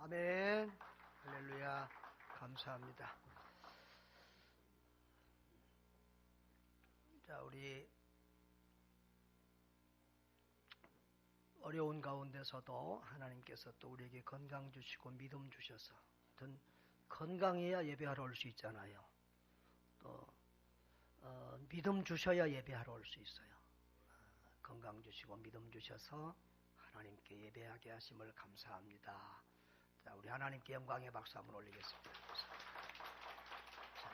아멘. 할렐루야. 감사합니다. 자, 우리 어려운 가운데서도 하나님께서 또 우리에게 건강 주시고 믿음 주셔서 하여튼 건강해야 예배하러 올 수 있잖아요. 또 믿음 주셔야 예배하러 올 수 있어요. 건강 주시고 믿음 주셔서 하나님께 예배하게 하심을 감사합니다. 자, 우리 하나님께 영광의 박수 한번 올리겠습니다. 자,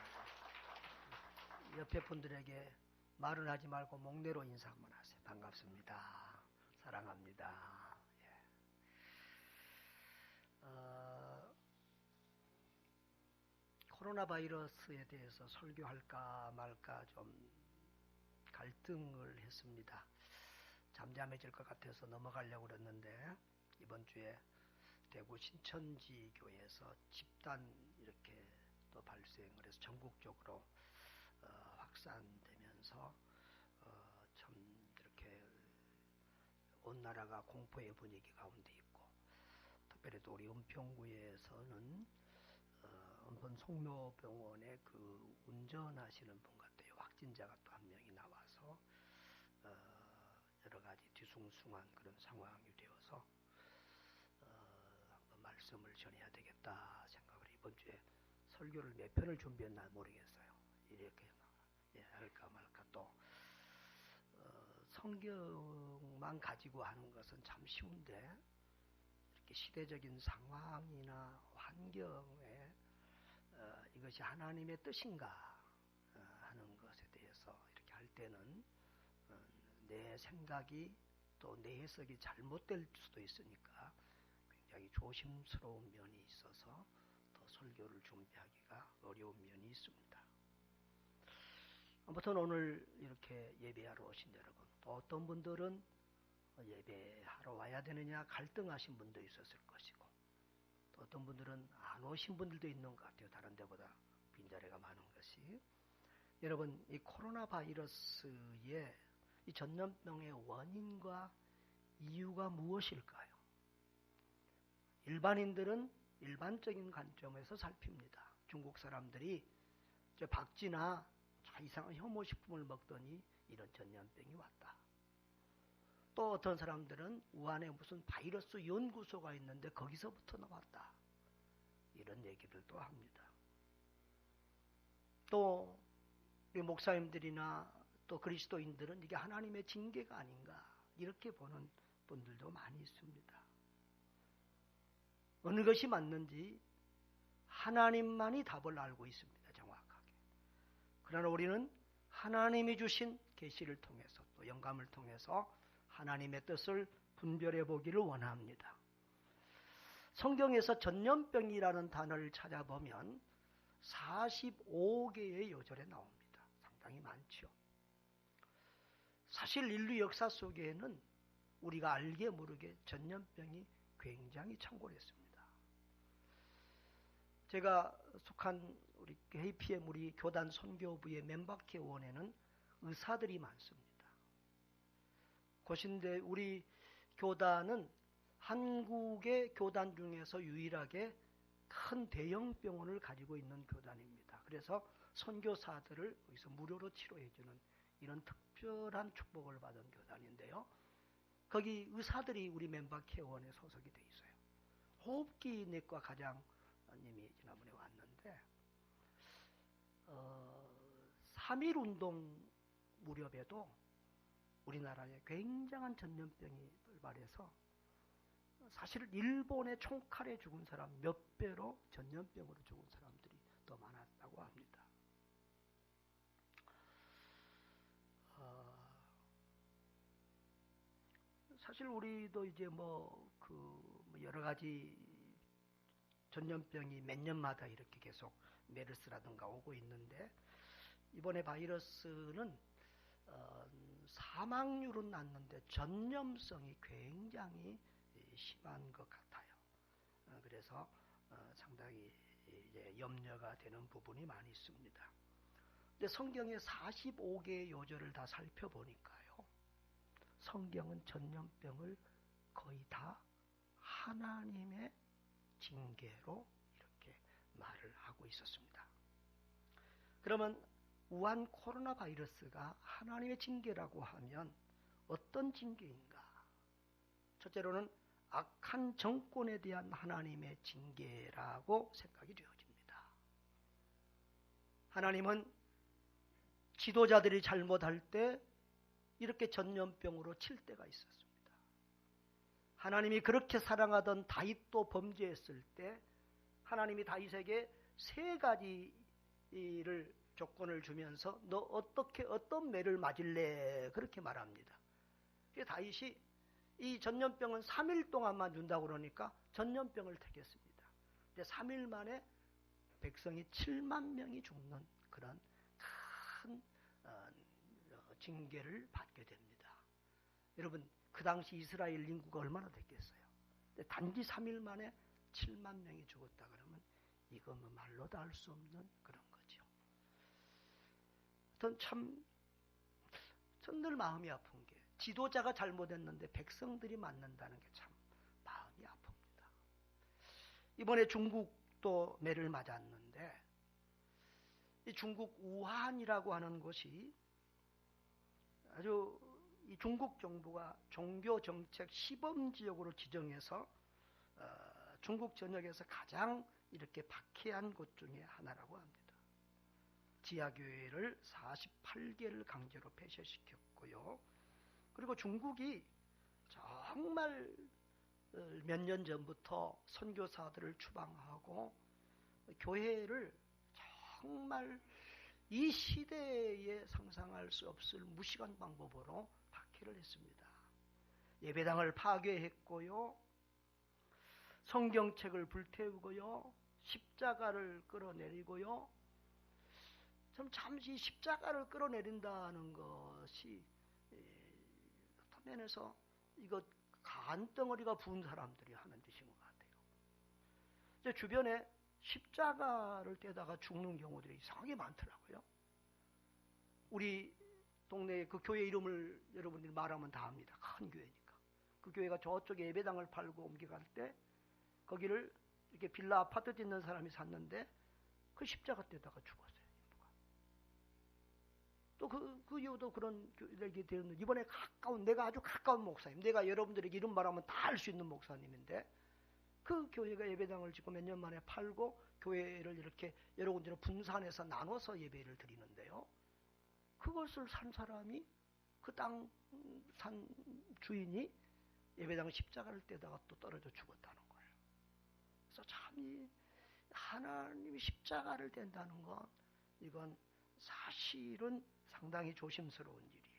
옆에 분들에게 말은 하지 말고 목례로 인사 한번 하세요. 반갑습니다. 사랑합니다. 예. 코로나 바이러스에 대해서 설교할까 말까 좀 갈등을 했습니다. 잠잠해질 것 같아서 넘어가려고 그랬는데 이번 주에 대구 신천지 교회에서 집단 이렇게 또 발생을 해서 전국적으로 확산되면서 참 이렇게 온 나라가 공포의 분위기 가운데 있고, 특별히 또 우리 은평구에서는 은평 송묘병원에 그 운전하시는 분 같아요. 확진자가 또 한 명이 나와서 여러 가지 뒤숭숭한 그런 상황이 되어서 한번 말씀을 전해야 되겠다 생각을 이번 주에 설교를 몇 편을 준비했나 모르겠어요. 이렇게 할까 말까. 또 성경만 가지고 하는 것은 참 쉬운데 이렇게 시대적인 상황이나 환경에 이것이 하나님의 뜻인가 하는 것에 대해서 이렇게 할 때는 내 생각이 또 내 해석이 잘못될 수도 있으니까 굉장히 조심스러운 면이 있어서 더 설교를 준비하기가 어려운 면이 있습니다. 아무튼 오늘 이렇게 예배하러 오신 여러분, 또 어떤 분들은 예배하러 와야 되느냐 갈등하신 분도 있었을 것이고, 또 어떤 분들은 안 오신 분들도 있는 것 같아요. 다른 데보다 빈자리가 많은 것이. 여러분, 이 코로나 바이러스의 이 전염병의 원인과 이유가 무엇일까요? 일반인들은 일반적인 관점에서 살핍니다. 중국 사람들이 저 박쥐나 이상한 혐오식품을 먹더니 이런 전염병이 왔다. 또 어떤 사람들은 우한에 무슨 바이러스 연구소가 있는데 거기서부터 나왔다. 이런 얘기들도 합니다. 또 우리 목사님들이나 또 그리스도인들은 이게 하나님의 징계가 아닌가 이렇게 보는 분들도 많이 있습니다. 어느 것이 맞는지 하나님만이 답을 알고 있습니다. 정확하게. 그러나 우리는 하나님이 주신 계시를 통해서 또 영감을 통해서 하나님의 뜻을 분별해 보기를 원합니다. 성경에서 전염병이라는 단어를 찾아보면 45개의 요절에 나옵니다. 상당히 많죠. 사실 인류 역사 속에는 우리가 알게 모르게 전염병이 굉장히 창궐했습니다. 제가 속한 우리 APM 우리 교단 선교부의 맨박회원에는 의사들이 많습니다. 그것인데 우리 교단은 한국의 교단 중에서 유일하게 큰 대형 병원을 가지고 있는 교단입니다. 그래서 선교사들을 여기서 무료로 치료해주는 이런 특별한 축복을 받은 교단인데요. 거기 의사들이 우리 맨박회원에 소속이 돼 있어요. 호흡기 내과 과장님이 지난번에 왔는데 3.1운동 무렵에도 우리나라에 굉장한 전염병이 발발해서 사실 일본의 총칼에 죽은 사람 몇 배로 전염병으로 죽은 사람들이 더 많았다고 합니다. 사실 우리도 이제 여러 가지 전염병이 몇 년마다 이렇게 계속 메르스라든가 오고 있는데 이번에 바이러스는 사망률은 낮는데 전염성이 굉장히 심한 것 같아요. 그래서 상당히 이제 염려가 되는 부분이 많이 있습니다. 근데 성경의 45개의 요절을 다 살펴보니까요. 성경은 전염병을 거의 다 하나님의 징계로 이렇게 말을 하고 있었습니다. 그러면 우한 코로나 바이러스가 하나님의 징계라고 하면 어떤 징계인가? 첫째로는 악한 정권에 대한 하나님의 징계라고 생각이 되어집니다. 하나님은 지도자들이 잘못할 때 이렇게 전염병으로 칠 때가 있었습니다. 하나님이 그렇게 사랑하던 다윗도 범죄했을 때 하나님이 다윗에게 세 가지를 조건을 주면서 너 어떤 매를 맞을래? 그렇게 말합니다. 다윗이 이 전염병은 3일 동안만 준다고 그러니까 전염병을 택했습니다. 근데 3일 만에 백성이 7만 명이 죽는 그런 큰 징계를 받게 됩니다. 여러분 그 당시 이스라엘 인구가 얼마나 됐겠어요? 근데 단지 3일 만에 7만 명이 죽었다 그러면 이거 뭐 말로도 할 수 없는 그런 거죠. 전 늘 마음이 아픈 게 지도자가 잘못했는데 백성들이 맞는다는 게 참 마음이 아픕니다. 이번에 중국도 매를 맞았는데 이 중국 우한이라고 하는 곳이 아주 이 중국 정부가 종교정책 시범지역으로 지정해서 중국 전역에서 가장 이렇게 박해한 곳 중에 하나라고 합니다. 지하교회를 48개를 강제로 폐쇄시켰고요. 그리고 중국이 정말 몇 년 전부터 선교사들을 추방하고 교회를 정말 이 시대에 상상할 수 없을 무시한 방법으로 박해를 했습니다. 예배당을 파괴했고요. 성경책을 불태우고요. 십자가를 끌어내리고요. 잠시 십자가를 끌어내린다는 것이 어떤 면에서 이거 간덩어리가 부은 사람들이 하는 짓인 것 같아요. 이제 주변에 십자가를 떼다가 죽는 경우들이 이상하게 많더라고요. 우리 동네에 그 교회 이름을 여러분들이 말하면 다 압니다. 큰 교회니까. 그 교회가 저쪽에 예배당을 팔고 옮겨갈 때 거기를 이렇게 빌라 아파트 짓는 사람이 샀는데 그 십자가 떼다가 죽었어요. 또 그 이후도 그런 얘기 들었는데 이번에 내가 아주 가까운 목사님, 내가 여러분들에게 이름 말하면 다 알 수 있는 목사님인데 그 교회가 예배당을 짓고 몇 년 만에 팔고 교회를 이렇게 여러 군데로 분산해서 나눠서 예배를 드리는데요. 그것을 산 사람이 그 땅 산 주인이 예배당 십자가를 떼다가 또 떨어져 죽었다는 거예요. 그래서 참 하나님이 십자가를 뗀다는 건 이건 사실은 상당히 조심스러운 일이에요.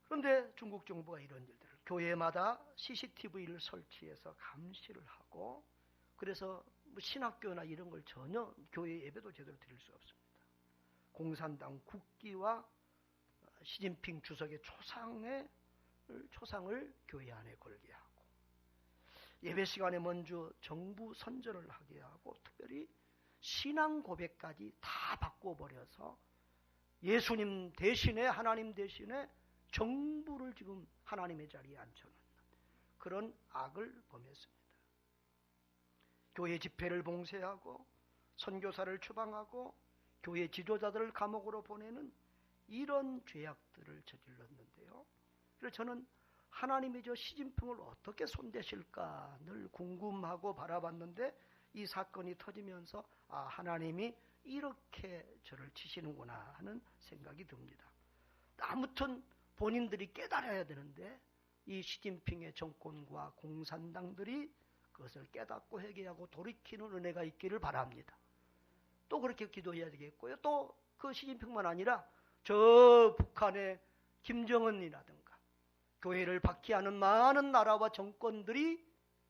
그런데 중국 정부가 이런 일들을 교회마다 CCTV를 설치해서 감시를 하고 그래서 뭐 신학교나 이런 걸 전혀 교회 예배도 제대로 드릴 수 없습니다. 공산당 국기와 시진핑 주석의 초상을 교회 안에 걸게 하고 예배 시간에 먼저 정부 선전을 하게 하고 특별히 신앙 고백까지 다 바꿔버려서 예수님 대신에 하나님 대신에 정부를 지금 하나님의 자리에 앉혀놓는 그런 악을 범했습니다. 교회 집회를 봉쇄하고 선교사를 추방하고 교회 지도자들을 감옥으로 보내는 이런 죄악들을 저질렀는데요. 그래서 저는 하나님이 저 시진핑을 어떻게 손대실까 늘 궁금하고 바라봤는데 이 사건이 터지면서 하나님이 이렇게 저를 치시는구나 하는 생각이 듭니다. 아무튼 본인들이 깨달아야 되는데 이 시진핑의 정권과 공산당들이 그것을 깨닫고 회개하고 돌이키는 은혜가 있기를 바랍니다. 또 그렇게 기도해야 되겠고요. 또 그 시진핑만 아니라 저 북한의 김정은이라든가 교회를 박해하는 많은 나라와 정권들이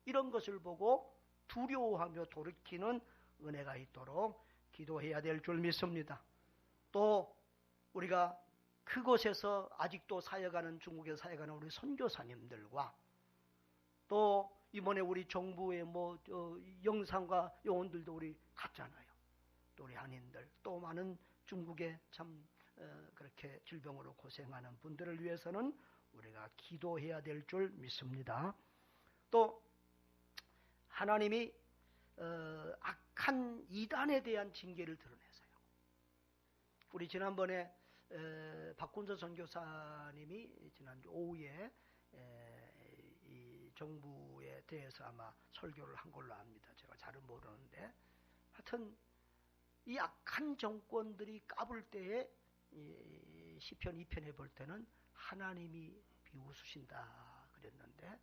이런 것을 보고 두려워하며 돌이키는 은혜가 있도록 기도해야 될 줄 믿습니다. 또 우리가 그곳에서 아직도 사역하는 중국에서 사역하는 우리 선교사님들과 또 이번에 우리 정부의 영상과 요원들도 우리 갔잖아요. 또 우리 한인들 또 많은 중국에 참 그렇게 질병으로 고생하는 분들을 위해서는 우리가 기도해야 될 줄 믿습니다. 또 하나님이 악한 이단에 대한 징계를 드러내서요. 우리 지난번에 박군서 선교사님이 지난주 오후에 이 정부에 대해서 아마 설교를 한 걸로 압니다. 제가 잘은 모르는데 하여튼 이 악한 정권들이 까불 때에 시편 2편에 볼 때는 하나님이 비웃으신다 그랬는데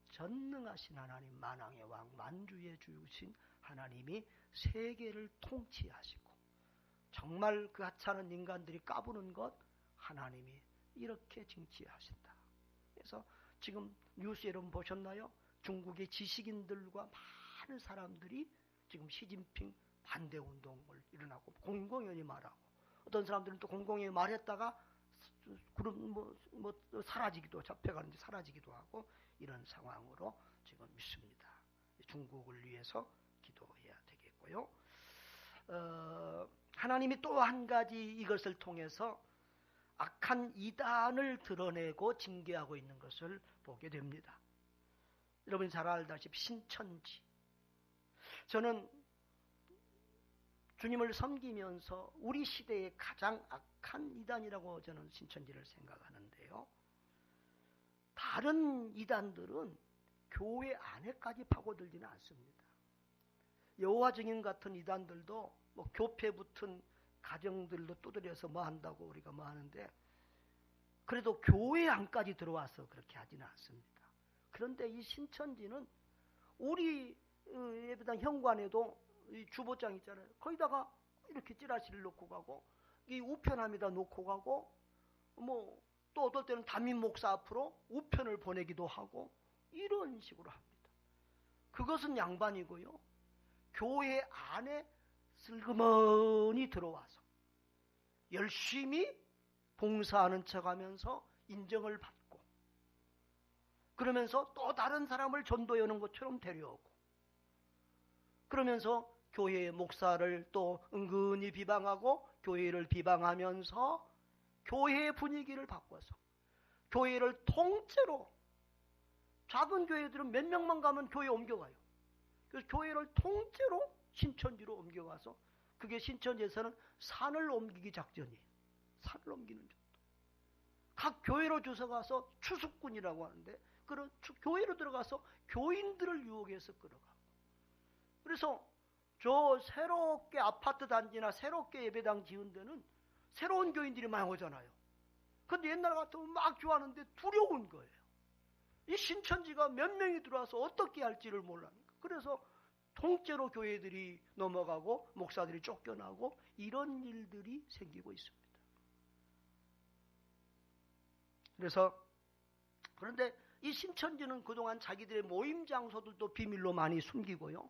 전능하신 하나님, 만왕의 왕, 만주의 주신 하나님이 세계를 통치하시고 정말 그 하찮은 인간들이 까부는 것 하나님이 이렇게 징치하신다. 그래서 지금 뉴스 여러분 보셨나요? 중국의 지식인들과 많은 사람들이 지금 시진핑 반대 운동을 일어나고 공공연히 말하고 어떤 사람들은 또 공공연히 말했다가 사라지기도 잡혀가는지 사라지기도 하고 이런 상황으로 지금 있습니다. 중국을 위해서 기도해야 되겠고요. 하나님이 또 한 가지 이것을 통해서 악한 이단을 드러내고 징계하고 있는 것을 보게 됩니다. 여러분이 잘 알다시피 신천지. 저는 주님을 섬기면서 우리 시대의 가장 악한 이단이라고 저는 신천지를 생각하는데요. 다른 이단들은 교회 안에까지 파고들지는 않습니다. 여호와 증인 같은 이단들도 뭐 교패 붙은 가정들도 두드려서 뭐 한다고 우리가 뭐 하는데 그래도 교회 안까지 들어와서 그렇게 하지는 않습니다. 그런데 이 신천지는 우리 예배당 현관에도 이 주보장 있잖아요. 거기다가 이렇게 찌라시를 놓고 가고 이 우편함에다 놓고 가고 뭐 또 어떨 때는 담임 목사 앞으로 우편을 보내기도 하고 이런 식으로 합니다. 그것은 양반이고요. 교회 안에 슬그머니 들어와서 열심히 봉사하는 척하면서 인정을 받고 그러면서 또 다른 사람을 전도해 오는 것처럼 데려오고 그러면서 교회의 목사를 또 은근히 비방하고 교회를 비방하면서 교회의 분위기를 바꿔서 교회를 통째로 작은 교회들은 몇 명만 가면 교회 옮겨가요. 그래서 교회를 통째로 신천지로 옮겨가서 그게 신천지에서는 산을 옮기기 작전이에요. 산을 옮기는 정도. 각 교회로 주워가서 추수꾼이라고 하는데 그런 교회로 들어가서 교인들을 유혹해서 끌어가고 그래서 저 새롭게 아파트 단지나 새롭게 예배당 지은 데는 새로운 교인들이 많이 오잖아요. 근데 옛날 같으면 막 좋아하는데 두려운 거예요. 이 신천지가 몇 명이 들어와서 어떻게 할지를 몰라니까. 그래서 통째로 교회들이 넘어가고 목사들이 쫓겨나고 이런 일들이 생기고 있습니다. 그런데 이 신천지는 그동안 자기들의 모임 장소들도 비밀로 많이 숨기고요.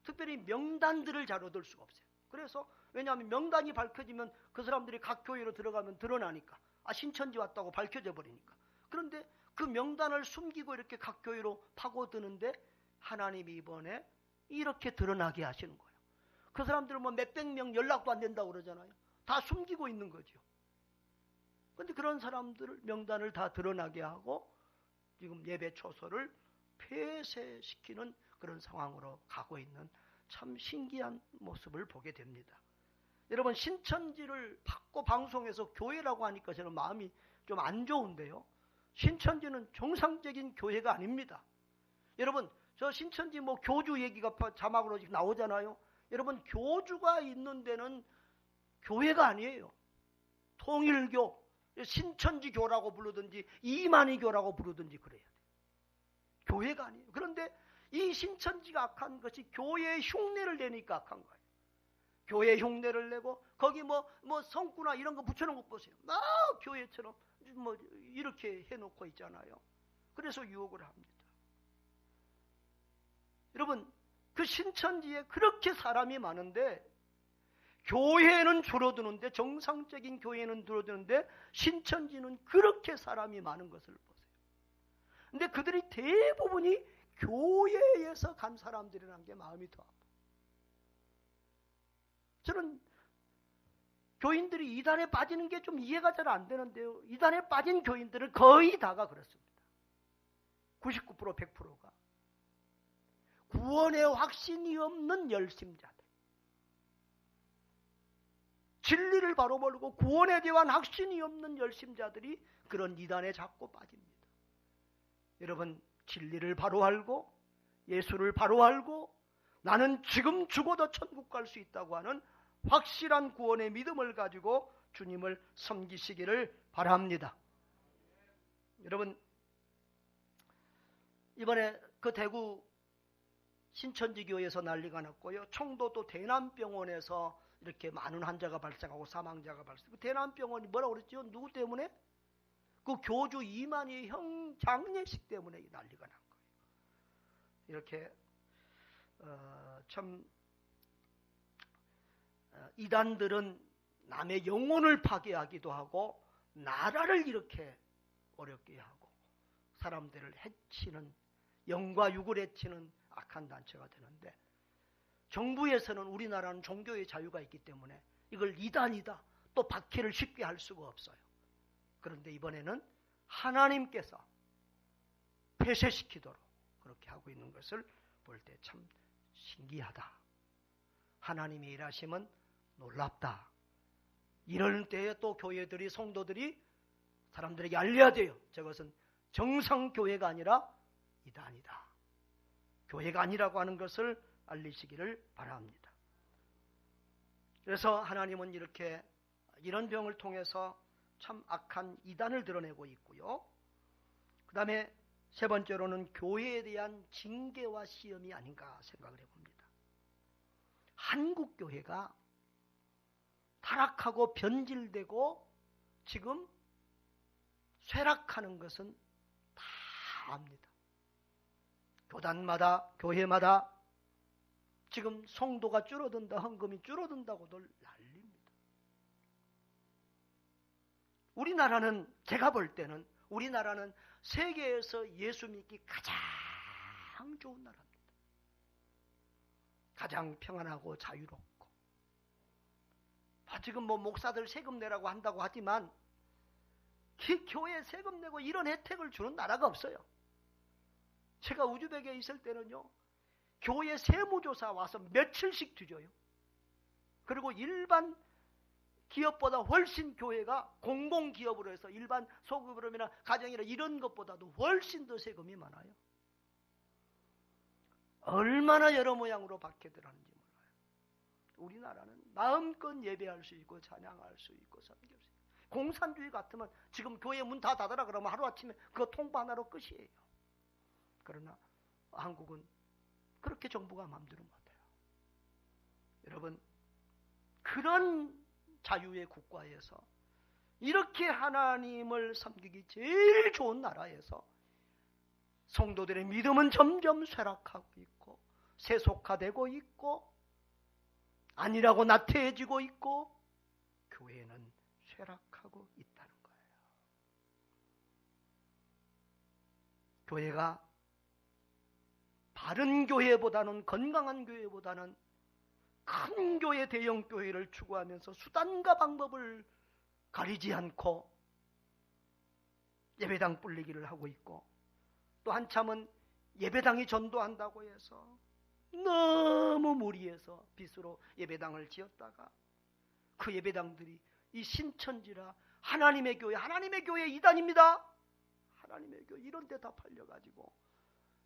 특별히 명단들을 잘 얻을 수가 없어요. 그래서 왜냐하면 명단이 밝혀지면 그 사람들이 각 교회로 들어가면 드러나니까 신천지 왔다고 밝혀져 버리니까. 그런데 그 명단을 숨기고 이렇게 각 교회로 파고드는데 하나님이 이번에 이렇게 드러나게 하시는 거예요. 그 사람들은 뭐 몇백 명 연락도 안 된다고 그러잖아요. 다 숨기고 있는 거죠. 그런데 그런 사람들을 명단을 다 드러나게 하고 지금 예배 초소를 폐쇄시키는 그런 상황으로 가고 있는 참 신기한 모습을 보게 됩니다. 여러분 신천지를 받고 방송에서 교회라고 하니까 저는 마음이 좀 안 좋은데요. 신천지는 정상적인 교회가 아닙니다. 여러분 저 신천지 뭐 교주 얘기가 자막으로 지금 나오잖아요. 여러분 교주가 있는 데는 교회가 아니에요. 통일교, 신천지교라고 부르든지 이만희교라고 부르든지 그래야 돼요. 교회가 아니에요. 그런데 이 신천지가 악한 것이 교회의 흉내를 내니까 악한 거예요. 교회 흉내를 내고 거기 뭐 성구나 이런 거 붙여놓은 거 보세요. 막 교회처럼 뭐 이렇게 해놓고 있잖아요. 그래서 유혹을 합니다. 여러분 그 신천지에 그렇게 사람이 많은데 교회는 줄어드는데 정상적인 교회는 줄어드는데 신천지는 그렇게 사람이 많은 것을 보세요. 근데 그들이 대부분이 교회에서 간 사람들이라는 게 마음이 더 아파요. 저는 교인들이 이단에 빠지는 게 좀 이해가 잘 안 되는데요. 이단에 빠진 교인들은 거의 다가 그렇습니다. 99% 100%가. 구원의 확신이 없는 열심자들, 진리를 바로 모르고 구원에 대한 확신이 없는 열심자들이 그런 이단에 자꾸 빠집니다. 여러분, 진리를 바로 알고 예수를 바로 알고 나는 지금 죽어도 천국 갈 수 있다고 하는 확실한 구원의 믿음을 가지고 주님을 섬기시기를 바랍니다. 여러분, 이번에 그 대구 신천지교회에서 난리가 났고요. 청도 또 대남병원에서 이렇게 많은 환자가 발생하고 사망자가 발생하고, 대남병원이 뭐라고 그랬죠? 누구 때문에? 그 교주 이만희 형 장례식 때문에 난리가 난 거예요. 이렇게 참 이단들은 남의 영혼을 파괴하기도 하고 나라를 이렇게 어렵게 하고 사람들을 해치는, 영과 육을 해치는 악한 단체가 되는데, 정부에서는 우리나라는 종교의 자유가 있기 때문에 이걸 이단이다 또 박해를 쉽게 할 수가 없어요. 그런데 이번에는 하나님께서 폐쇄시키도록 그렇게 하고 있는 것을 볼 때 참 신기하다. 하나님의 일하심은 놀랍다. 이럴 때에 또 교회들이, 성도들이 사람들에게 알려야 돼요. 저것은 정상교회가 아니라 이단이다. 교회가 아니라고 하는 것을 알리시기를 바랍니다. 그래서 하나님은 이렇게 이런 병을 통해서 참 악한 이단을 드러내고 있고요. 그 다음에 세 번째로는 교회에 대한 징계와 시험이 아닌가 생각을 해봅니다. 한국 교회가 타락하고 변질되고 지금 쇠락하는 것은 다 압니다. 교단마다, 교회마다 지금 성도가 줄어든다, 헌금이 줄어든다고들 난립니다. 우리나라는, 제가 볼 때는 우리나라는 세계에서 예수 믿기 가장 좋은 나라입니다. 가장 평안하고 자유롭고. 지금 목사들 세금 내라고 한다고 하지만 교회에 세금 내고 이런 혜택을 주는 나라가 없어요. 제가 우즈벡에 있을 때는요, 교회 세무조사 와서 며칠씩 뒤져요. 그리고 일반 기업보다 훨씬 교회가 공공기업으로 해서 일반 소그룹이나 가정이나 이런 것보다도 훨씬 더 세금이 많아요. 얼마나 여러 모양으로 박해들하는지 몰라요. 우리나라는 마음껏 예배할 수 있고 찬양할 수 있고 섬길 수 있고, 공산주의 같으면 지금 교회 문 다 닫아라 그러면 하루아침에 그거 통보 하나로 끝이에요. 그러나 한국은 그렇게 정부가 마음대로 못해요. 여러분, 그런 자유의 국가에서 이렇게 하나님을 섬기기 제일 좋은 나라에서 성도들의 믿음은 점점 쇠락하고 있고 세속화되고 있고 아니라고 나태해지고 있고 교회는 쇠락하고 있다는 거예요. 교회가 바른 교회보다는, 건강한 교회보다는 큰 교회, 대형 교회를 추구하면서 수단과 방법을 가리지 않고 예배당 불리기를 하고 있고, 또 한참은 예배당이 전도한다고 해서 너무 무리해서 빚으로 예배당을 지었다가 그 예배당들이 이 신천지라 하나님의 교회 이단입니다. 하나님의 교회 이런 데 다 팔려가지고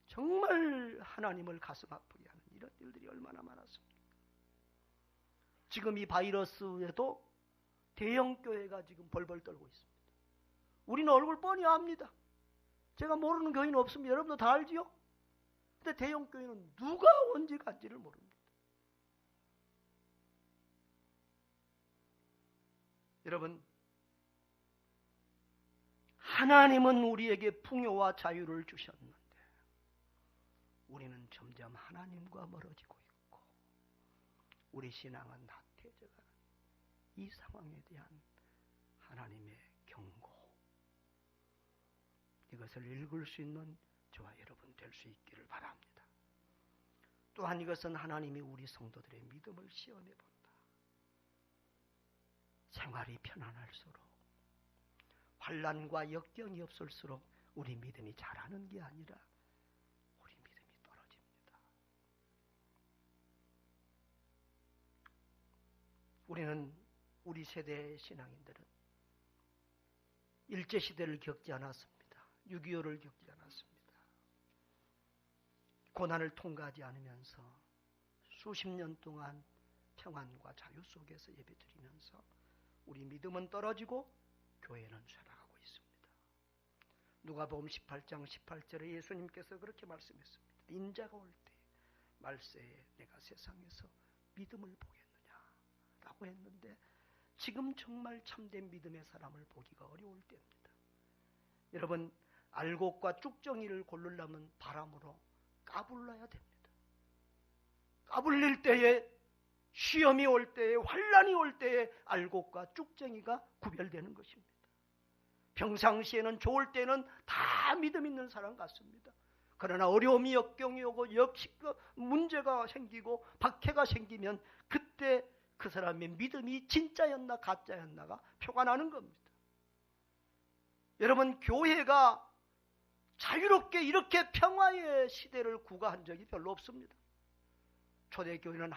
정말 하나님을 가슴 아프게 하는 이런 일들이 얼마나 많았습니까? 지금 이 바이러스에도 대형 교회가 지금 벌벌 떨고 있습니다. 우리는 얼굴 뻔히 압니다. 제가 모르는 교회는 없습니다. 여러분도 다 알지요? 근데 대형 교회는 누가 언제 간지를 모릅니다. 여러분, 하나님은 우리에게 풍요와 자유를 주셨는데 우리는 점점 하나님과 멀어지고 있고 우리 신앙은 나태해져가는 이 상황에 대한 하나님의 경고, 이것을 읽을 수 있는 저와 여러분 될 수 있기를 바랍니다. 또한 이것은 하나님이 우리 성도들의 믿음을 시험해 본다. 생활이 편안할수록, 환난과 역경이 없을수록 우리 믿음이 자라는 게 아니라 우리 믿음이 떨어집니다. 우리 세대의 신앙인들은 일제시대를 겪지 않았습니다. 6.25를 겪지 않았습니다. 고난을 통과하지 않으면서 수십 년 동안 평안과 자유 속에서 예배드리면서 우리 믿음은 떨어지고 교회는 쇠락하고 있습니다. 누가복음 18장 18절에 예수님께서 그렇게 말씀했습니다. 인자가 올 때 말세에 내가 세상에서 믿음을 보겠느냐 라고 했는데 지금 정말 참된 믿음의 사람을 보기가 어려울 때입니다. 여러분, 알곡과 쭉정이를 고르려면 바람으로 까불러야 됩니다. 까불릴 때에, 시험이 올 때에, 환난이 올 때에 알곡과 쭉정이가 구별되는 것입니다. 평상시에는 좋을 때는 다 믿음 있는 사람 같습니다. 그러나 어려움이 역경이 오고 문제가 생기고 박해가 생기면 그때 그 사람의 믿음이 진짜였나 가짜였나가 표가 나는 겁니다. 여러분, 교회가 자유롭게 이렇게 평화의 시대를 구가한 적이 별로 없습니다. 초대교회는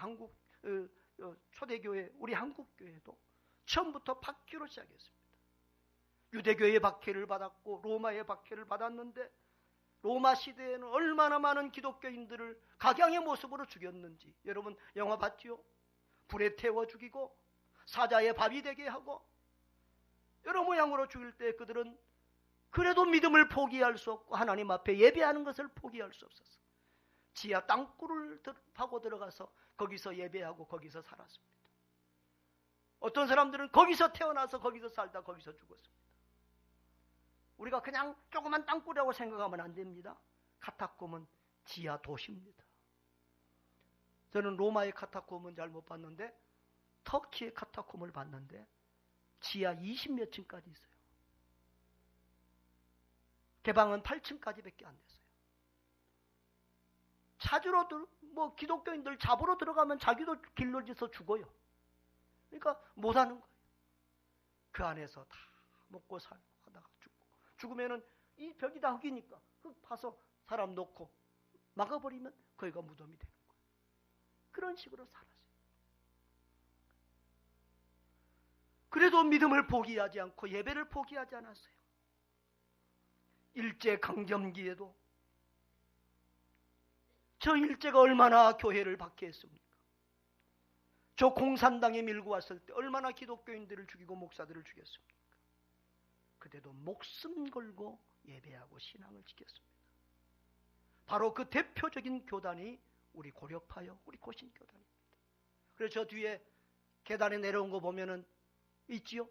초대교회, 우리 한국교회도 처음부터 박해로 시작했습니다. 유대교회의 박해를 받았고 로마의 박해를 받았는데 로마 시대에는 얼마나 많은 기독교인들을 각양의 모습으로 죽였는지 여러분 영화 봤지요? 불에 태워 죽이고 사자의 밥이 되게 하고 여러 모양으로 죽일 때 그들은 그래도 믿음을 포기할 수 없고 하나님 앞에 예배하는 것을 포기할 수 없었어. 지하 땅굴을 파고 들어가서 거기서 예배하고 거기서 살았습니다. 어떤 사람들은 거기서 태어나서 거기서 살다 거기서 죽었습니다. 우리가 그냥 조그만 땅굴이라고 생각하면 안 됩니다. 카타콤은 지하 도시입니다. 저는 로마의 카타콤은 잘 못 봤는데 터키의 카타콤을 봤는데 지하 20몇 층까지 있어요. 개방은 8층까지밖에 안 됐어요. 찾으러 기독교인들 잡으러 들어가면 자기도 길러져서 죽어요. 그러니까 못 하는 거예요. 그 안에서 다 먹고 살고 하다가 죽으면은 이 벽이 다 흙이니까 흙 파서 사람 놓고 막아버리면 거기가 무덤이 되는 거예요. 그런 식으로 살았어요. 그래도 믿음을 포기하지 않고 예배를 포기하지 않았어요. 일제강점기에도 저 일제가 얼마나 교회를 박해했습니까? 저 공산당에 밀고 왔을 때 얼마나 기독교인들을 죽이고 목사들을 죽였습니까? 그때도 목숨 걸고 예배하고 신앙을 지켰습니다. 바로 그 대표적인 교단이 우리 고려파요, 우리 고신교단입니다. 그래서 저 뒤에 계단에 내려온 거 보면은 있지요?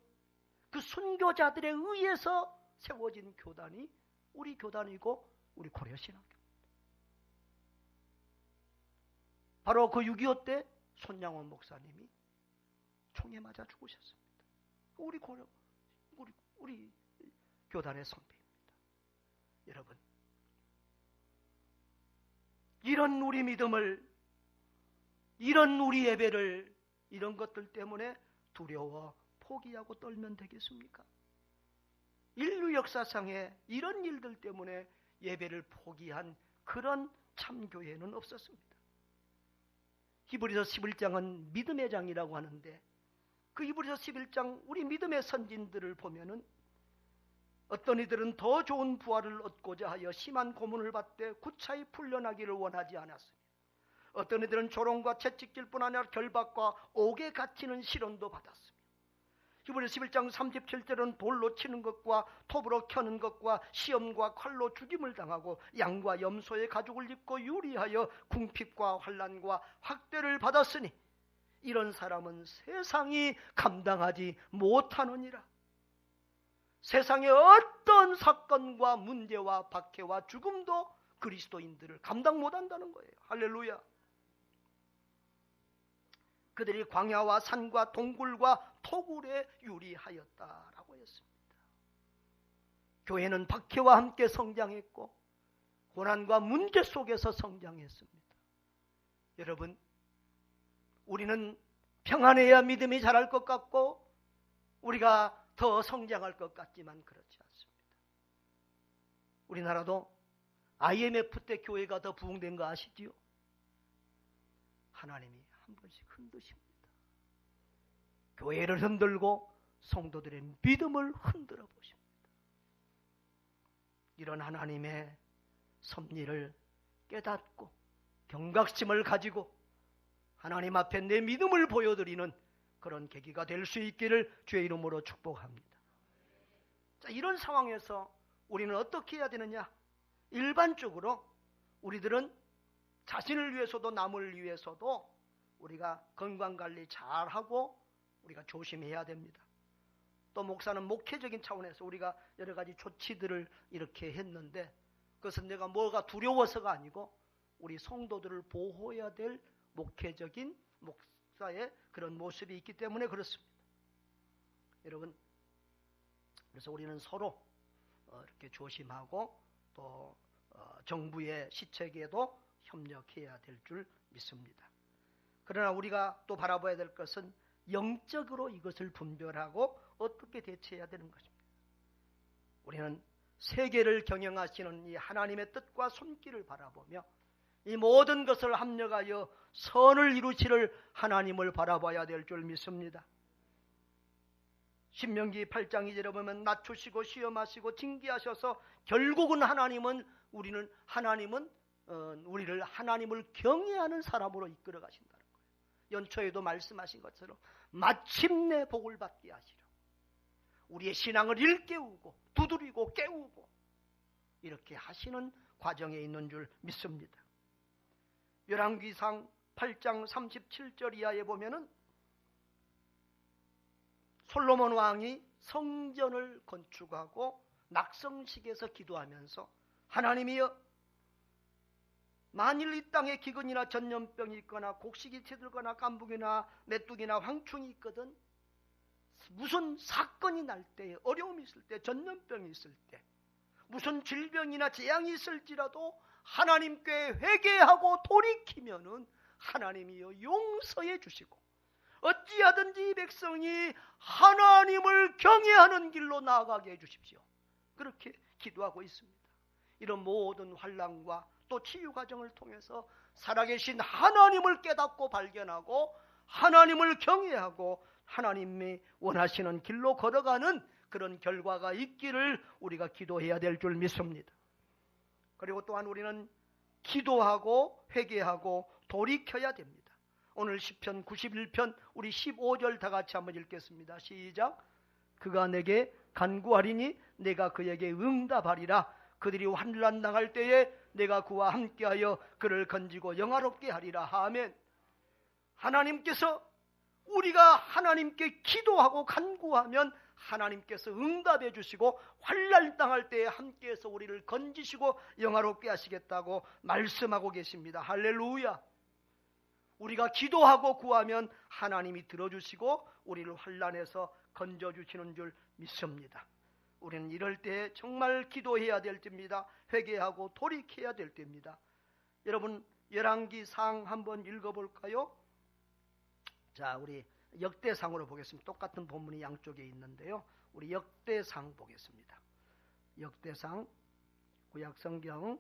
그 순교자들에 의해서 세워진 교단이 우리 교단이고 우리 고려신학교입니다. 바로 그 6.25 때 손양원 목사님이 총에 맞아 죽으셨습니다. 우리 교단의 선배입니다. 여러분, 이런 우리 믿음을, 이런 우리 예배를 이런 것들 때문에 두려워 포기하고 떨면 되겠습니까? 인류 역사상에 이런 일들 때문에 예배를 포기한 그런 참교회는 없었습니다. 히브리서 11장은 믿음의 장이라고 하는데 그 히브리서 11장 우리 믿음의 선진들을 보면은 어떤 이들은 더 좋은 부활을 얻고자 하여 심한 고문을 받되 구차히 풀려나기를 원하지 않았으며 어떤 이들은 조롱과 채찍질뿐 아니라 결박과 옥에 갇히는 시련도 받았으며 히브리서 11장 37절은 돌로 치는 것과 톱으로 켜는 것과 시험과 칼로 죽임을 당하고 양과 염소의 가죽을 입고 유리하여 궁핍과 환난과 학대를 받았으니 이런 사람은 세상이 감당하지 못하느니라. 세상의 어떤 사건과 문제와 박해와 죽음도 그리스도인들을 감당 못한다는 거예요. 할렐루야. 그들이 광야와 산과 동굴과 토굴에 유리하였다라고 했습니다. 교회는 박해와 함께 성장했고 고난과 문제 속에서 성장했습니다. 여러분, 우리는 평안해야 믿음이 자랄 것 같고 우리가 더 성장할 것 같지만 그렇지 않습니다. 우리나라도 IMF 때 교회가 더 부흥된 거 아시지요? 하나님이 한 번씩 흔드십니다. 교회를 흔들고 성도들의 믿음을 흔들어 보십니다. 이런 하나님의 섭리를 깨닫고 경각심을 가지고 하나님 앞에 내 믿음을 보여드리는 그런 계기가 될 수 있기를 주의 이름으로 축복합니다. 자, 이런 상황에서 우리는 어떻게 해야 되느냐? 일반적으로 우리들은 자신을 위해서도 남을 위해서도 우리가 건강관리 잘하고 우리가 조심해야 됩니다. 또 목사는 목회적인 차원에서 우리가 여러 가지 조치들을 이렇게 했는데 그것은 내가 뭐가 두려워서가 아니고 우리 성도들을 보호해야 될 목회적인 목사의 그런 모습이 있기 때문에 그렇습니다. 여러분, 그래서 우리는 서로 이렇게 조심하고 또 정부의 시책에도 협력해야 될 줄 믿습니다. 그러나 우리가 또 바라봐야 될 것은 영적으로 이것을 분별하고 어떻게 대처해야 되는 것입니다. 우리는 세계를 경영하시는 이 하나님의 뜻과 손길을 바라보며 이 모든 것을 합력하여 선을 이루시를 하나님을 바라봐야 될 줄 믿습니다. 신명기 8장 2절에 보면 낮추시고 시험하시고 징계하셔서 결국은 우리를 하나님을 경외하는 사람으로 이끌어 가신다는 거예요. 연초에도 말씀하신 것처럼 마침내 복을 받게 하시려 우리의 신앙을 일깨우고 두드리고 깨우고 이렇게 하시는 과정에 있는 줄 믿습니다. 열왕기상 8장 37절 이하에 보면은 솔로몬 왕이 성전을 건축하고 낙성식에서 기도하면서 하나님이여 만일 이 땅에 기근이나 전염병이 있거나 곡식이 치들거나 깐북이나 메뚜기나 황충이 있거든 무슨 사건이 날 때에 어려움이 있을 때 전염병이 있을 때 무슨 질병이나 재앙이 있을지라도 하나님께 회개하고 돌이키면은 하나님이여 용서해 주시고 어찌하든지 이 백성이 하나님을 경외하는 길로 나아가게 해주십시오. 그렇게 기도하고 있습니다. 이런 모든 환난과 또 치유 과정을 통해서 살아계신 하나님을 깨닫고 발견하고 하나님을 경외하고 하나님이 원하시는 길로 걸어가는 그런 결과가 있기를 우리가 기도해야 될 줄 믿습니다. 그리고 또한 우리는 기도하고 회개하고 돌이켜야 됩니다. 오늘 시편 91편 우리 15절 다 같이 한번 읽겠습니다. 시작. 그가 내게 간구하리니 내가 그에게 응답하리라. 그들이 환난 당할 때에 내가 그와 함께하여 그를 건지고 영화롭게 하리라. 아멘. 하나님께서 우리가 하나님께 기도하고 간구하면 하나님께서 응답해 주시고 환난 당할 때에 함께해서 우리를 건지시고 영화롭게 하시겠다고 말씀하고 계십니다. 할렐루야. 우리가 기도하고 구하면 하나님이 들어주시고 우리를 환난에서 건져주시는 줄 믿습니다. 우리는 이럴 때 정말 기도해야 될 때입니다. 회개하고 돌이켜야 될 때입니다. 여러분 열왕기상 한번 읽어볼까요? 자, 우리 역대상으로 보겠습니다. 똑같은 본문이 양쪽에 있는데요. 우리 역대상 보겠습니다. 역대상 구약성경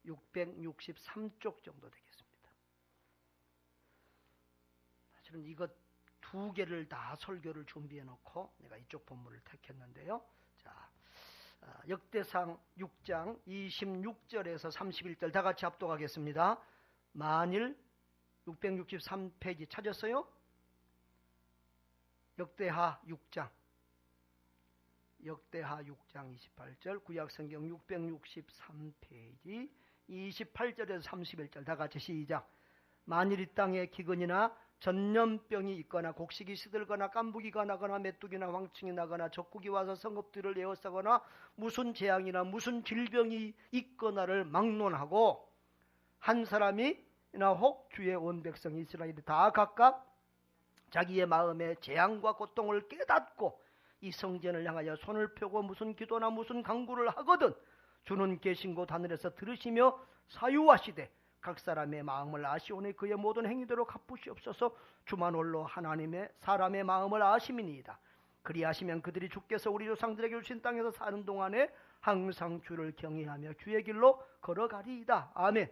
663쪽 정도 되겠습니다. 사실은 이것 두 개를 다 설교를 준비해 놓고 내가 이쪽 본문을 택했는데요. 자, 역대상 6장 26절에서 31절 다 같이 합독하겠습니다. 만일 663페이지 찾았어요? 역대하 6장 28절 구약성경 663페이지 28절에서 31절 다 같이 시작. 만일 이 땅에 기근이나 전염병이 있거나 곡식이 시들거나 깐부기가 나거나 메뚜기나 황충이 나거나 적국이 와서 성읍들을 에워싸거나 무슨 재앙이나 무슨 질병이 있거나를 막론하고 한 사람이나 혹 주의 온 백성 이스라엘이 다 각각 자기의 마음에 재앙과 고통을 깨닫고 이 성전을 향하여 손을 펴고 무슨 기도나 무슨 간구를 하거든 주는 계신 곳 하늘에서 들으시며 사유하시되 각 사람의 마음을 아시오니 그의 모든 행위대로 갚으시옵소서. 주만 홀로 하나님의 사람의 마음을 아심이니이다. 그리하시면 그들이 주께서 우리 조상들에게 주신 땅에서 사는 동안에 항상 주를 경외하며 주의 길로 걸어가리이다. 아멘.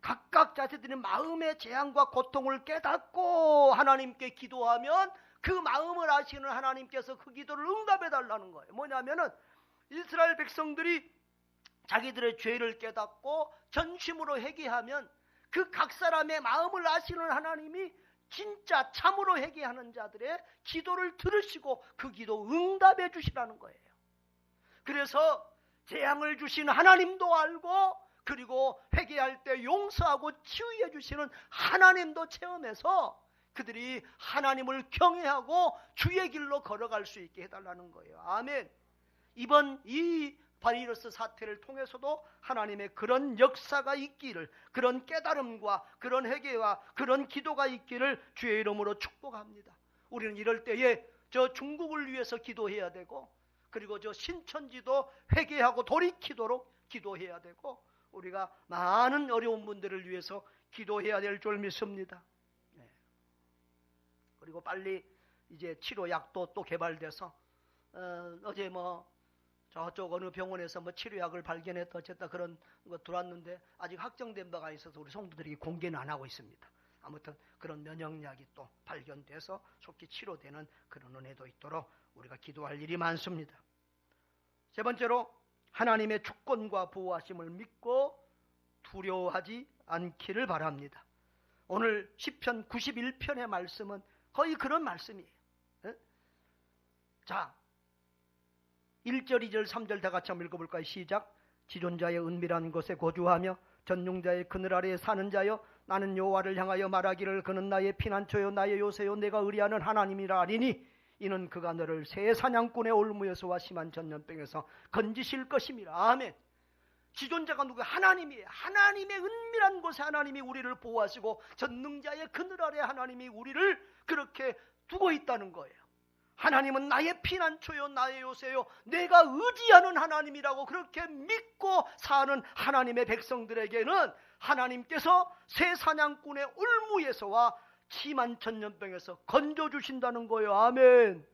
각각 자신들의 마음의 재앙과 고통을 깨닫고 하나님께 기도하면 그 마음을 아시는 하나님께서 그 기도를 응답해 달라는 거예요. 뭐냐면은 이스라엘 백성들이 자기들의 죄를 깨닫고 전심으로 회개하면 그 각 사람의 마음을 아시는 하나님이 진짜 참으로 회개하는 자들의 기도를 들으시고 그 기도 응답해 주시라는 거예요. 그래서 재앙을 주신 하나님도 알고, 그리고 회개할 때 용서하고 치유해 주시는 하나님도 체험해서 그들이 하나님을 경외하고 주의 길로 걸어갈 수 있게 해달라는 거예요. 아멘. 이번 이 바이러스 사태를 통해서도 하나님의 그런 역사가 있기를, 그런 깨달음과 그런 회개와 그런 기도가 있기를 주의 이름으로 축복합니다. 우리는 이럴 때에 저 중국을 위해서 기도해야 되고, 그리고 저 신천지도 회개하고 돌이키도록 기도해야 되고, 우리가 많은 어려운 분들을 위해서 기도해야 될 줄 믿습니다. 네. 그리고 빨리 이제 치료약도 또 개발돼서 어제 저쪽 어느 병원에서 치료약을 발견했다 어쨌다 그런 거 들어왔는데 아직 확정된 바가 있어서 우리 성도들에게 공개는 안 하고 있습니다. 아무튼 그런 면역약이 또 발견돼서 속히 치료되는 그런 은혜도 있도록 우리가 기도할 일이 많습니다. 세 번째로 하나님의 주권과 보호하심을 믿고 두려워하지 않기를 바랍니다. 오늘 시편 91편의 말씀은 거의 그런 말씀이에요. 자, 1절, 2절, 3절 다 같이 한번 읽어볼까요? 시작. 지존자의 은밀한 곳에 거주하며 전용자의 그늘 아래에 사는 자여, 나는 여호와를 향하여 말하기를 그는 나의 피난처요 나의 요새요 내가 의리하는 하나님이라 하리니 이는 그가 너를 새 사냥꾼의 올무에서와 심한 전염병에서 건지실 것임이라. 아멘. 지존자가 누구야? 하나님이에요. 하나님의 은밀한 곳에 하나님이 우리를 보호하시고 전능자의 그늘 아래 하나님이 우리를 그렇게 두고 있다는 거예요. 하나님은 나의 피난처요 나의 요새요 내가 의지하는 하나님이라고 그렇게 믿고 사는 하나님의 백성들에게는 하나님께서 새 사냥꾼의 올무에서와 심한 전염병에서 건져주신다는 거예요. 아멘.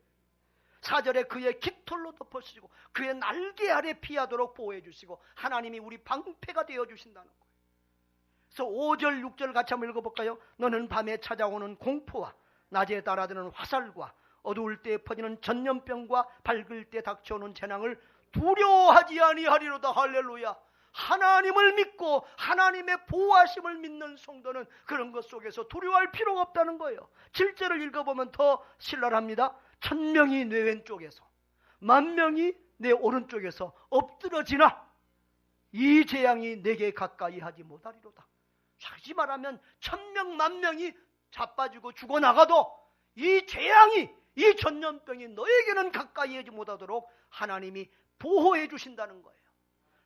4절에 그의 깃털로 덮어주시고 그의 날개 아래 피하도록 보호해 주시고 하나님이 우리 방패가 되어주신다는 거예요. 그래서 5절 6절 같이 한번 읽어볼까요? 너는 밤에 찾아오는 공포와 낮에 따라드는 화살과 어두울 때 퍼지는 전염병과 밝을 때 닥쳐오는 재앙을 두려워하지 아니하리로다. 할렐루야. 하나님을 믿고 하나님의 보호하심을 믿는 성도는 그런 것 속에서 두려워할 필요가 없다는 거예요. 7절을 읽어보면 더 신랄합니다. 1000명이 내 왼쪽에서 10,000명이 내 오른쪽에서 엎드러지나 이 재앙이 내게 가까이 하지 못하리로다. 다시 말하면 1000명 10,000명이 자빠지고 죽어나가도 이 재앙이, 이 전염병이 너에게는 가까이 하지 못하도록 하나님이 보호해 주신다는 거예요.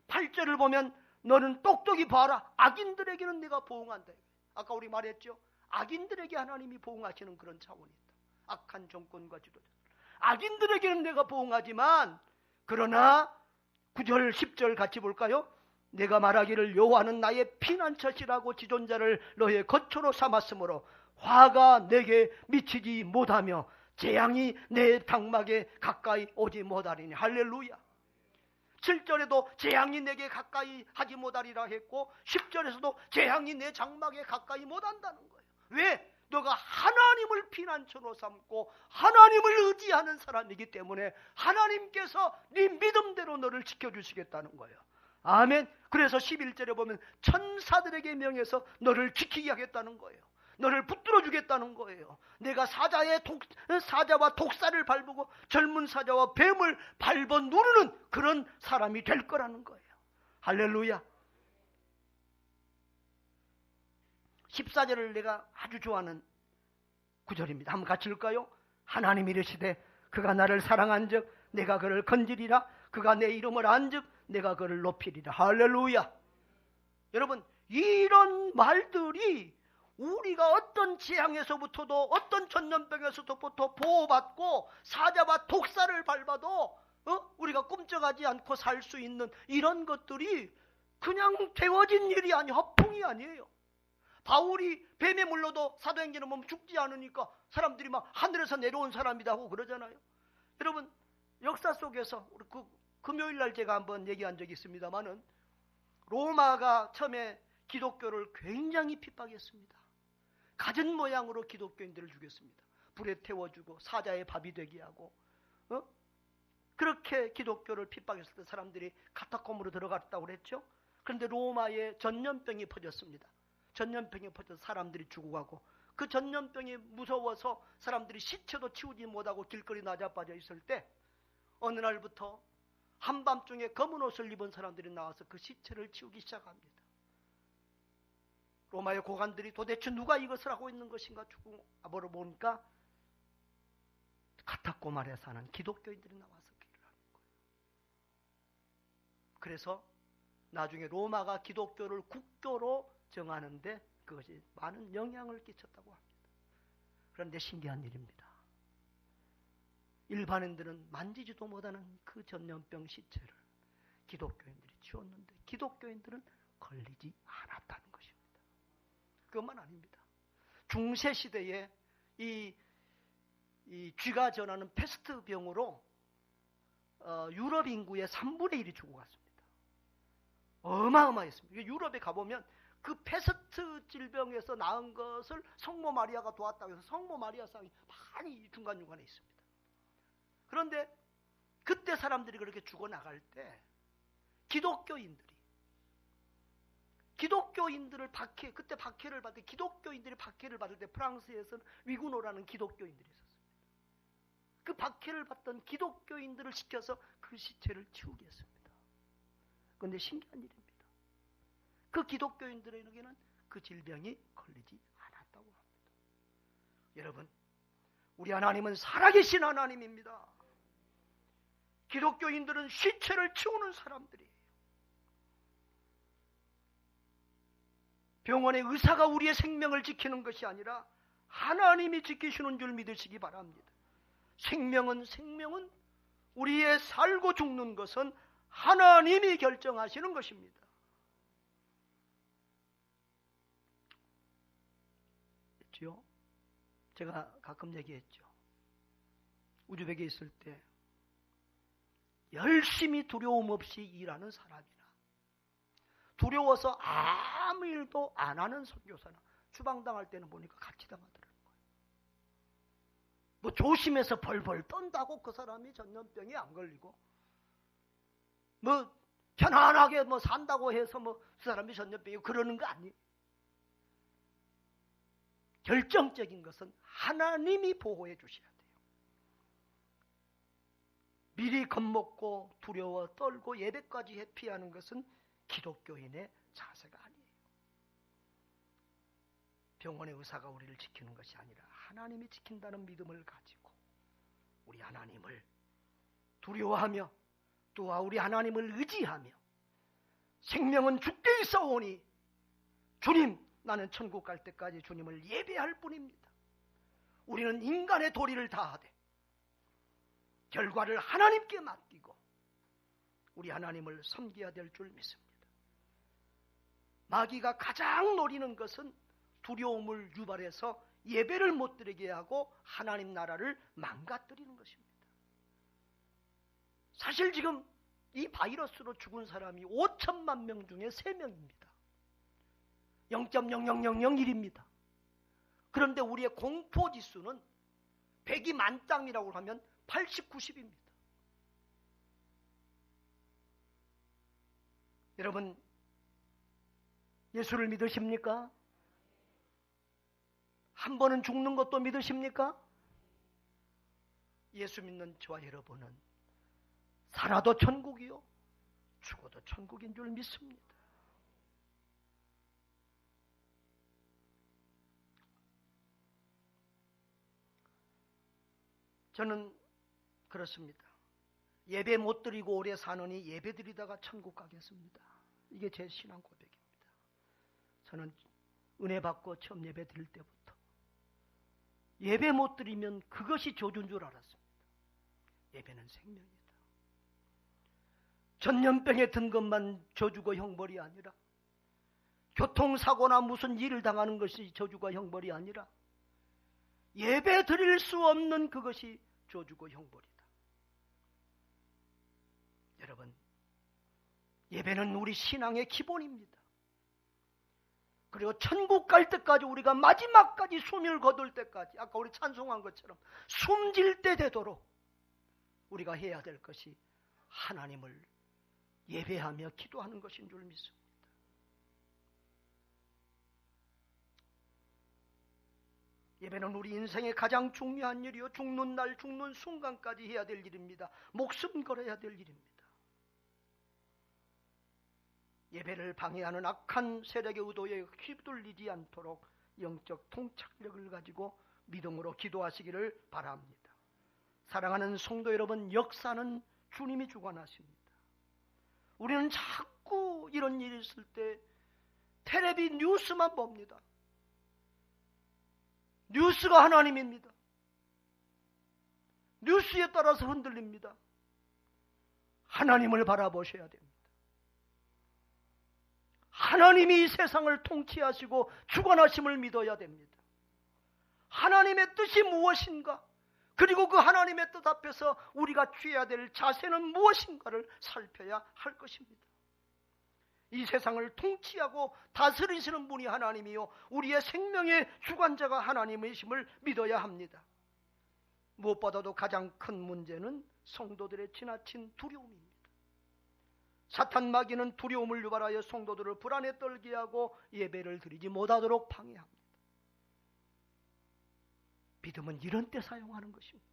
8절을 보면 너는 똑똑히 봐라. 악인들에게는 내가 보응한다. 아까 우리 말했죠. 악인들에게 하나님이 보응하시는 그런 차원이 있다. 악한 정권과 지도자. 악인들에게는 내가 보응하지만 그러나 9절 10절 같이 볼까요? 내가 말하기를 여호와는 나의 피난처시라고 지존자를 너의 거처로 삼았으므로 화가 내게 미치지 못하며 재앙이 내 장막에 가까이 오지 못하리니. 할렐루야. 7절에도 재앙이 내게 가까이 하지 못하리라 했고 10절에서도 재앙이 내 장막에 가까이 못한다는 거예요. 왜? 너가 하나님을 피난처로 삼고 하나님을 의지하는 사람이기 때문에 하나님께서 네 믿음대로 너를 지켜주시겠다는 거예요. 아멘. 그래서 11절에 보면 천사들에게 명해서 너를 지키게 하겠다는 거예요. 너를 붙들어 주겠다는 거예요. 내가 사자와 독사를 밟고 젊은 사자와 뱀을 밟아 누르는 그런 사람이 될 거라는 거예요. 할렐루야. 14절을 내가 아주 좋아하는 구절입니다. 한번 같이 읽을까요? 하나님이 이르시되 그가 나를 사랑한즉 내가 그를 건지리라. 그가 내 이름을 안즉 내가 그를 높이리라. 할렐루야. 여러분, 이런 말들이 우리가 어떤 재앙에서부터도 어떤 전염병에서부터 보호받고 사자와 독사를 밟아도 우리가 꿈쩍하지 않고 살 수 있는 이런 것들이 그냥 되어진 일이 아니에요. 허풍이 아니에요. 바울이 뱀에 물려도 사도행전에 보면 죽지 않으니까 사람들이 막 하늘에서 내려온 사람이다 하고 그러잖아요. 여러분, 역사 속에서 우리 금요일 날 제가 한번 얘기한 적이 있습니다만은 로마가 처음에 기독교를 굉장히 핍박했습니다. 가진 모양으로 기독교인들을 죽였습니다. 불에 태워주고 사자의 밥이 되게 하고 그렇게 기독교를 핍박했을 때 사람들이 카타콤으로 들어갔다고 그랬죠. 그런데 로마에 전염병이 퍼졌습니다. 전염병이 퍼져서 사람들이 죽어가고 그 전염병이 무서워서 사람들이 시체도 치우지 못하고 길거리 나자빠져 있을 때 어느 날부터 한밤중에 검은 옷을 입은 사람들이 나와서 그 시체를 치우기 시작합니다. 로마의 고관들이 도대체 누가 이것을 하고 있는 것인가 죽어보러 보니까 카타콤 안에 사는 기독교인들이 나와서 길을 하는 거예요. 그래서 나중에 로마가 기독교를 국교로 정하는데 그것이 많은 영향을 끼쳤다고 합니다. 그런데 신기한 일입니다. 일반인들은 만지지도 못하는 그 전염병 시체를 기독교인들이 치웠는데 기독교인들은 걸리지 않았다는 것입니다. 그것만 아닙니다. 중세시대에 이 쥐가 전하는 패스트 병으로 유럽 인구의 3분의 1이 죽어갔습니다. 어마어마했습니다. 유럽에 가보면 그 패스트 질병에서 나은 것을 성모 마리아가 도왔다고 해서 성모 마리아 상이 많이 중간중간에 있습니다. 그런데 그때 사람들이 그렇게 죽어나갈 때 기독교인들을 그때 박해를 받을 때 기독교인들이 박해를 받을 때 프랑스에서는 위구노라는 기독교인들이 있었습니다. 그 박해를 받던 기독교인들을 시켜서 그 시체를 치우게 했습니다. 그런데 신기한 일입니다. 그 기독교인들에게는 그 질병이 걸리지 않았다고 합니다. 여러분, 우리 하나님은 살아계신 하나님입니다. 기독교인들은 시체를 치우는 사람들이에요. 병원의 의사가 우리의 생명을 지키는 것이 아니라 하나님이 지키시는 줄 믿으시기 바랍니다. 생명은 우리의 살고 죽는 것은 하나님이 결정하시는 것입니다. 했죠? 제가 가끔 얘기했죠. 우즈벡에 있을 때 열심히 두려움 없이 일하는 사람이나 두려워서 아무 일도 안 하는 선교사나 추방당할 때는 보니까 같이 당하더라고요. 뭐 조심해서 벌벌 떤다고 그 사람이 전염병이 안 걸리고 뭐 편안하게 뭐 산다고 해서 뭐 그 사람이 전염병이 그러는 거 아니에요. 결정적인 것은 하나님이 보호해 주셔야 돼요. 미리 겁먹고 두려워 떨고 예배까지 회피하는 것은 기독교인의 자세가 아니에요. 병원의 의사가 우리를 지키는 것이 아니라 하나님이 지킨다는 믿음을 가지고 우리 하나님을 두려워하며 또 우리 하나님을 의지하며 생명은 주께 있사오니 주님, 나는 천국 갈 때까지 주님을 예배할 뿐입니다. 우리는 인간의 도리를 다하되 결과를 하나님께 맡기고 우리 하나님을 섬겨야 될 줄 믿습니다. 마귀가 가장 노리는 것은 두려움을 유발해서 예배를 못 드리게 하고 하나님 나라를 망가뜨리는 것입니다. 사실 지금 이 바이러스로 죽은 사람이 5천만 명 중에 3명입니다. 0.00001입니다. 그런데 우리의 공포지수는 100이 만땅이라고 하면 80, 90입니다. 여러분, 예수를 믿으십니까? 한 번은 죽는 것도 믿으십니까? 예수 믿는 저와 여러분은 살아도 천국이요, 죽어도 천국인 줄 믿습니다. 저는 그렇습니다. 예배 못 드리고 오래 사느니 예배 드리다가 천국 가겠습니다. 이게 제 신앙 고백입니다. 저는 은혜 받고 처음 예배 드릴 때부터 예배 못 드리면 그것이 저주인 줄 알았습니다. 예배는 생명이다. 전염병에 든 것만 저주고 형벌이 아니라 교통사고나 무슨 일을 당하는 것이 저주가 형벌이 아니라 예배 드릴 수 없는 그것이 저주고 형벌이다. 여러분, 예배는 우리 신앙의 기본입니다. 그리고 천국 갈 때까지 우리가 마지막까지 숨을 거둘 때까지 아까 우리 찬송한 것처럼 숨질 때 되도록 우리가 해야 될 것이 하나님을 예배하며 기도하는 것인 줄 믿습니다. 예배는 우리 인생의 가장 중요한 일이요, 죽는 날 죽는 순간까지 해야 될 일입니다. 목숨 걸어야 될 일입니다. 예배를 방해하는 악한 세력의 의도에 휘둘리지 않도록 영적 통찰력을 가지고 믿음으로 기도하시기를 바랍니다. 사랑하는 성도 여러분, 역사는 주님이 주관하십니다. 우리는 자꾸 이런 일이 있을 때 텔레비 뉴스만 봅니다. 뉴스가 하나님입니다. 뉴스에 따라서 흔들립니다. 하나님을 바라보셔야 됩니다. 하나님이 이 세상을 통치하시고 주관하심을 믿어야 됩니다. 하나님의 뜻이 무엇인가? 그리고 그 하나님의 뜻 앞에서 우리가 취해야 될 자세는 무엇인가를 살펴야 할 것입니다. 이 세상을 통치하고 다스리시는 분이 하나님이요, 우리의 생명의 주관자가 하나님이심을 믿어야 합니다. 무엇보다도 가장 큰 문제는 성도들의 지나친 두려움입니다. 사탄 마귀는 두려움을 유발하여 성도들을 불안에 떨게 하고 예배를 드리지 못하도록 방해합니다. 믿음은 이런 때 사용하는 것입니다.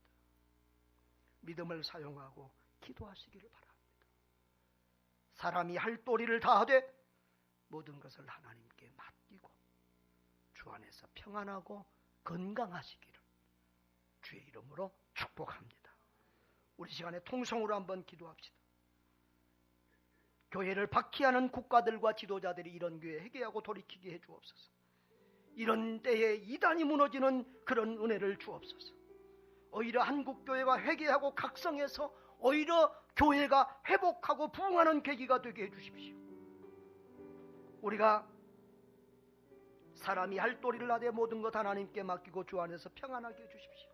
믿음을 사용하고 기도하시기를 바랍니다. 사람이 할 도리를 다하되 모든 것을 하나님께 맡기고 주 안에서 평안하고 건강하시기를 주의 이름으로 축복합니다. 우리 시간에 통성으로 한번 기도합시다. 교회를 박해하는 국가들과 지도자들이 이런 교회에 회개하고 돌이키게 해주옵소서. 이런 때에 이단이 무너지는 그런 은혜를 주옵소서. 오히려 한국교회가 회개하고 각성해서 오히려 교회가 회복하고 부흥하는 계기가 되게 해주십시오. 우리가 사람이 할 도리를 하되 모든 것 하나님께 맡기고 주 안에서 평안하게 해주십시오.